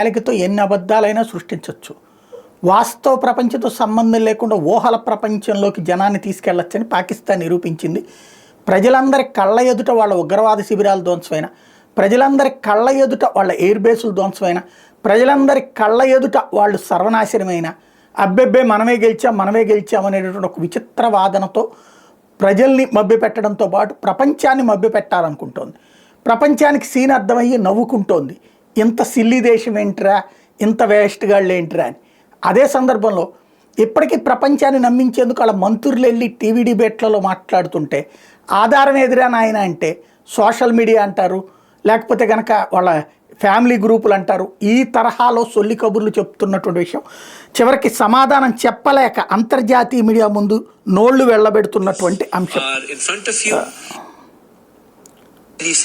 ప్రణాళికతో ఎన్ని అబద్ధాలైనా సృష్టించవచ్చు. వాస్తవ ప్రపంచంతో సంబంధం లేకుండా ఊహల ప్రపంచంలోకి జనాన్ని తీసుకెళ్లొచ్చని పాకిస్తాన్ నిరూపించింది. ప్రజలందరి కళ్ళ ఎదుట వాళ్ళ ఉగ్రవాద శిబిరాలు ధ్వంసమైన, ప్రజలందరి కళ్ళ ఎదుట వాళ్ళ ఎయిర్ బేసులు ధ్వంసమైన, ప్రజలందరి కళ్ళ ఎదుట వాళ్ళు సర్వనాశనమైన, అబ్బెబ్బే మనమే గెలిచాం అనేటువంటి ఒక విచిత్ర వాదనతో ప్రజల్ని మభ్యపెట్టడంతో పాటు ప్రపంచాన్ని మభ్యపెట్టాలనుకుంటోంది. ప్రపంచానికి సీన్ అర్థమయ్యి నవ్వుకుంటోంది. ఇంత సిల్లీ దేశం ఏంట్రా, ఇంత వేస్ట్గాళ్ళు ఏంట్రా అని. అదే సందర్భంలో ఇప్పటికీ ప్రపంచాన్ని నమ్మించేందుకు వాళ్ళ మంత్రులు వెళ్ళి టీవీ డిబేట్లలో మాట్లాడుతుంటే ఆధారం ఎదురా నాయన అంటే సోషల్ మీడియా అంటారు, లేకపోతే కనుక వాళ్ళ ఫ్యామిలీ గ్రూపులు అంటారు. ఈ తరహాలో సొల్లి కబుర్లు చెప్తున్నటువంటి విషయం చివరికి సమాధానం చెప్పలేక అంతర్జాతీయ మీడియా ముందు నోళ్లు వెళ్ళబెడుతున్నటువంటి అంశం.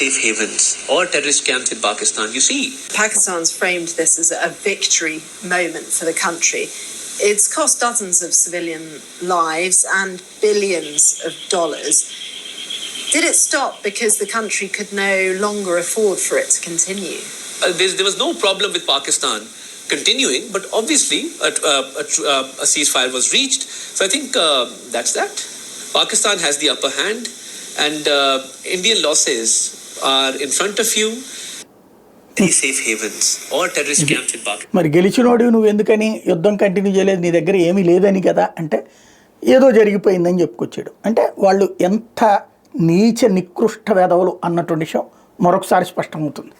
Safe havens or terrorist camps in Pakistan. You see, Pakistan's framed this as a victory moment for the country. It's cost dozens of civilian lives and billions of dollars. Did it stop because the country could no longer afford for it to continue? There was no problem with Pakistan continuing, but obviously a ceasefire was reached. So I think that's that. Pakistan has the upper hand. And Indian losses are in front of you. These safe havens or terrorist camps in Pakistan. మరి గెలిచినోడు నువ్వు ఎందుకని యుద్ధం continue చేయలేదు, నీ దగ్గర ఏమీ లేదని కదా అంటే ఏదో జరిగిపోయిందని చెప్పుకొచ్చాడు. అంటే వాళ్ళు ఎంత నీచ నికృష్ట వెధవలు అన్నటువంటి విషయం మరొకసారి స్పష్టమవుతుంది.